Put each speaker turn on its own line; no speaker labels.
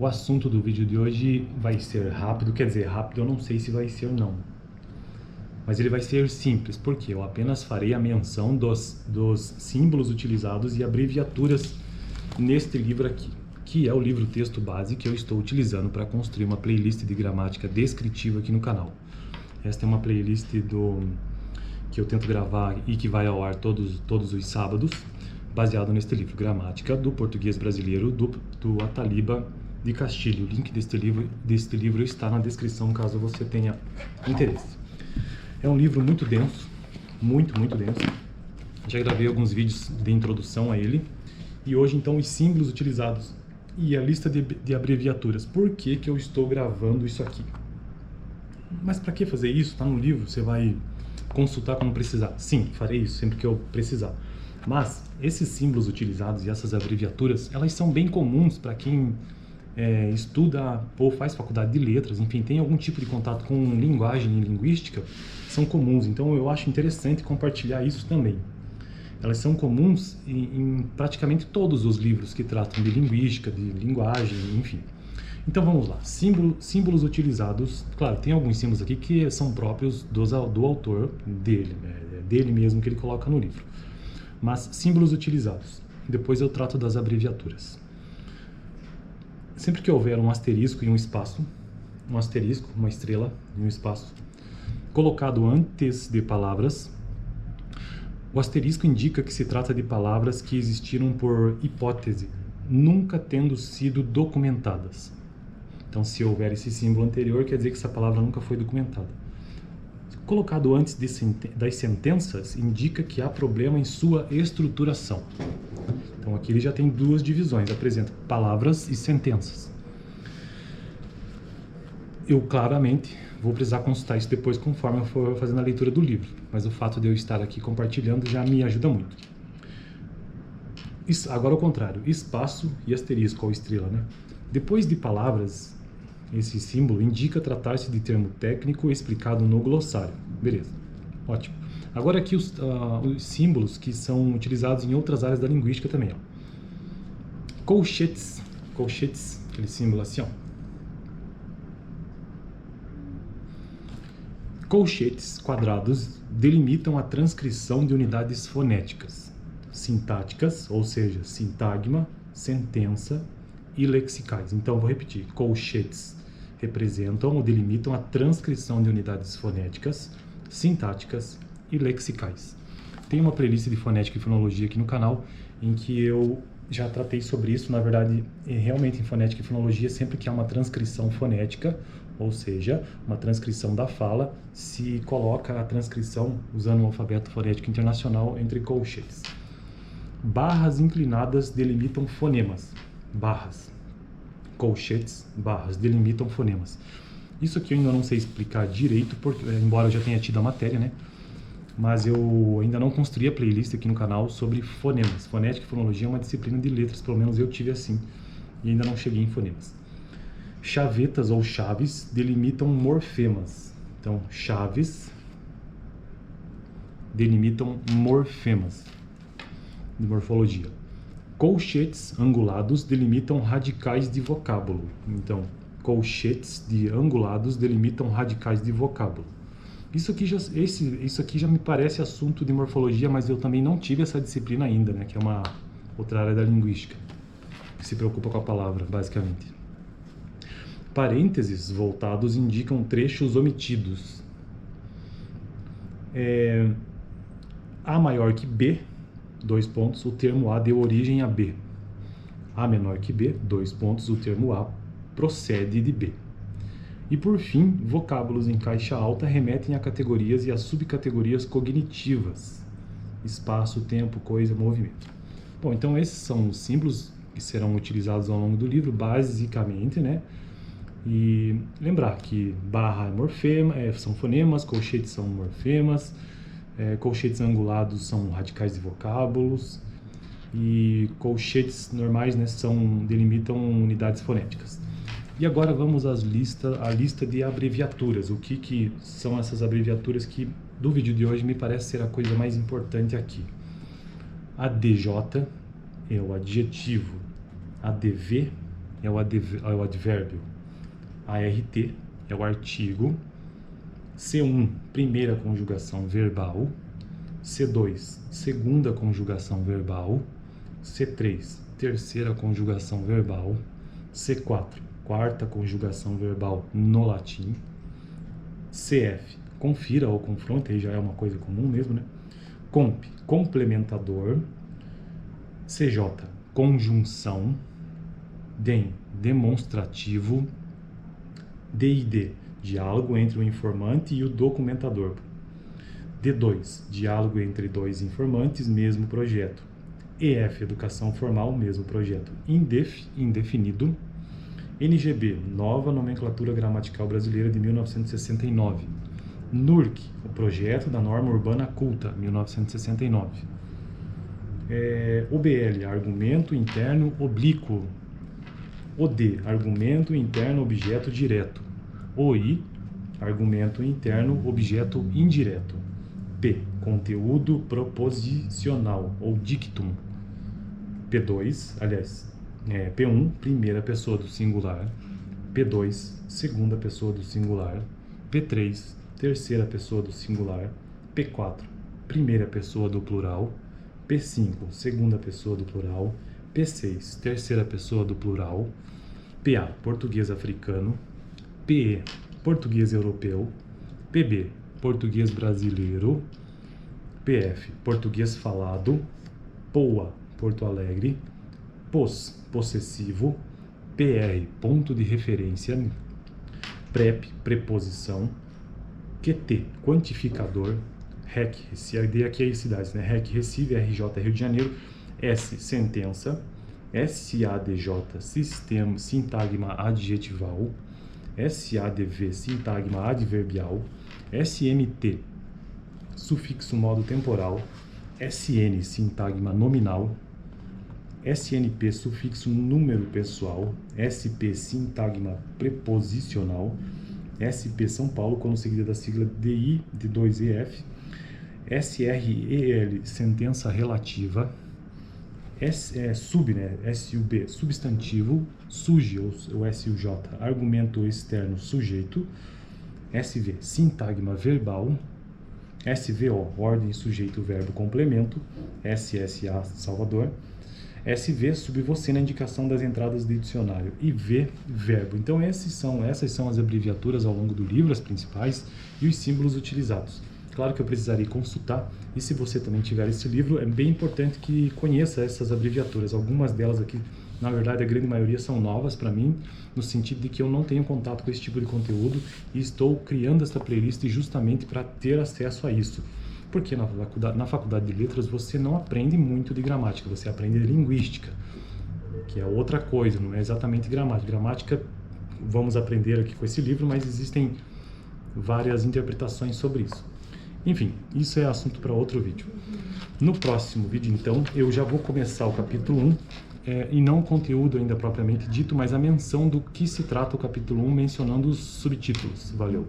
O assunto do vídeo de hoje vai ser rápido, quer dizer, rápido eu não sei se vai ser ou não. Mas ele vai ser simples, porque eu apenas farei a menção dos símbolos utilizados e abreviaturas neste livro aqui, que é o livro texto base que eu estou utilizando para construir uma playlist de gramática descritiva aqui no canal. Esta é uma playlist que eu tento gravar e que vai ao ar todos os sábados, baseado neste livro, Gramática do Português Brasileiro, do Ataliba de Castilho. O link deste livro está na descrição, caso você tenha interesse. É um livro muito denso, muito denso. Já gravei alguns vídeos de introdução a ele. E hoje, então, os símbolos utilizados e a lista de abreviaturas. Por que que eu estou gravando isso aqui? Mas para que fazer isso? Está no livro, você vai consultar quando precisar. Sim, farei isso sempre que eu precisar. Mas esses símbolos utilizados e essas abreviaturas, elas são bem comuns para quem estuda ou faz faculdade de letras, enfim, tem algum tipo de contato com linguagem e linguística, são comuns. Então eu acho interessante compartilhar isso também. Elas são comuns em praticamente todos os livros que tratam de linguística, de linguagem, enfim. Então vamos lá, símbolos utilizados. Claro, tem alguns símbolos aqui que são próprios do autor, dele mesmo, que ele coloca no livro. Mas símbolos utilizados. Depois eu trato das abreviaturas. Sempre que houver um asterisco e um espaço, um asterisco, uma estrela e um espaço, colocado antes de palavras, o asterisco indica que se trata de palavras que existiram por hipótese, nunca tendo sido documentadas. Então, se houver esse símbolo anterior, quer dizer que essa palavra nunca foi documentada. Colocado antes das sentenças, indica que há problema em sua estruturação. Então, aqui ele já tem duas divisões, apresenta palavras e sentenças. Eu, claramente, vou precisar consultar isso depois, conforme eu for fazendo a leitura do livro. Mas o fato de eu estar aqui compartilhando já me ajuda muito. Agora, ao contrário, espaço e asterisco, ou estrela, né? Depois de palavras, esse símbolo indica tratar-se de termo técnico explicado no glossário. Beleza, ótimo. Agora aqui os símbolos que são utilizados em outras áreas da linguística também. Ó. Colchetes, aquele símbolo assim, ó. Colchetes quadrados delimitam a transcrição de unidades fonéticas, sintáticas, ou seja, sintagma, sentença e lexicais. Então, vou repetir. Colchetes representam ou delimitam a transcrição de unidades fonéticas, sintáticas e lexicais. Tem uma playlist de fonética e fonologia aqui no canal, em que eu já tratei sobre isso. Na verdade, realmente em fonética e fonologia, sempre que há uma transcrição fonética, ou seja, uma transcrição da fala, se coloca a transcrição usando o alfabeto fonético internacional entre colchetes. Barras inclinadas delimitam fonemas. Barras, colchetes, barras, delimitam fonemas. Isso aqui eu ainda não sei explicar direito, porque, embora eu já tenha tido a matéria, né? Mas eu ainda não construí a playlist aqui no canal sobre fonemas. Fonética e fonologia é uma disciplina de letras, pelo menos eu tive assim, e ainda não cheguei em fonemas. Chavetas ou chaves delimitam morfemas. Então, chaves delimitam morfemas de morfologia. Colchetes angulados delimitam radicais de vocábulo. Então, colchetes de angulados delimitam radicais de vocábulo. Isso aqui já me parece assunto de morfologia, mas eu também não tive essa disciplina ainda, né? Que é uma outra área da linguística, que se preocupa com a palavra, basicamente. Parênteses voltados indicam trechos omitidos. A maior que B, 2 pontos, o termo A deu origem a B. A menor que B, 2 pontos, o termo A procede de B. E por fim, vocábulos em caixa alta remetem a categorias e a subcategorias cognitivas. Espaço, tempo, coisa, movimento. Bom, então esses são os símbolos que serão utilizados ao longo do livro, basicamente, né? E lembrar que barra é morfema, são fonemas, colchetes são morfemas, colchetes angulados são radicais de vocábulos, e colchetes normais, né, delimitam unidades fonéticas. E agora vamos à lista de abreviaturas. O que são essas abreviaturas que, do vídeo de hoje, me parece ser a coisa mais importante aqui. ADJ é o adjetivo, ADV é o advérbio. ART é o artigo. C1, primeira conjugação verbal. C2, segunda conjugação verbal. C3, terceira conjugação verbal. C4, quarta conjugação verbal no latim. CF, confira ou confronte, aí já é uma coisa comum mesmo, né? Comp, complementador. CJ, conjunção. DEM, demonstrativo. DID, diálogo entre o informante e o documentador. D2, diálogo entre dois informantes, mesmo projeto. EF, educação formal, mesmo projeto. INDEF, indefinido. NGB, nova nomenclatura gramatical brasileira de 1969. NURC, o projeto da norma urbana culta, 1969. OBL, argumento interno oblíquo. OD, argumento interno objeto direto. OI, argumento interno objeto indireto. P, conteúdo proposicional ou dictum. P1, primeira pessoa do singular. P2, segunda pessoa do singular. P3, terceira pessoa do singular. P4, primeira pessoa do plural. P5, segunda pessoa do plural. P6, terceira pessoa do plural. PA, português africano. PE, português europeu. PB, português brasileiro. PF, português falado. POA, Porto Alegre. POS, possessivo. PR, ponto de referência. PREP, preposição. QT, quantificador. REC, aqui é as cidades, né? REC, Recife, RJ, Rio de Janeiro. S, sentença. SADJ, sistema, sintagma adjetival. SADV, sintagma adverbial. SMT, sufixo modo temporal. SN, sintagma nominal. SNP, sufixo número pessoal. SP, sintagma preposicional. SP São Paulo, quando seguida da sigla DI, D2EF. SREL, sentença relativa. SUB, substantivo. SUJ, ou SUJ, argumento externo sujeito. SV, sintagma verbal. SVO, ordem, sujeito, verbo, complemento. SSA, Salvador. SV, subvocê na indicação das entradas de dicionário. E V, verbo. Então essas são as abreviaturas ao longo do livro, as principais, e os símbolos utilizados. Claro que eu precisaria consultar, e se você também tiver esse livro, é bem importante que conheça essas abreviaturas. Algumas delas aqui, na verdade, a grande maioria são novas para mim, no sentido de que eu não tenho contato com esse tipo de conteúdo e estou criando essa playlist justamente para ter acesso a isso. Porque na faculdade de letras você não aprende muito de gramática, você aprende de linguística, que é outra coisa, não é exatamente gramática. Gramática vamos aprender aqui com esse livro, mas existem várias interpretações sobre isso. Enfim, isso é assunto para outro vídeo. No próximo vídeo, então, eu já vou começar o capítulo 1, e não o conteúdo ainda propriamente dito, mas a menção do que se trata o capítulo 1, mencionando os subtítulos. Valeu!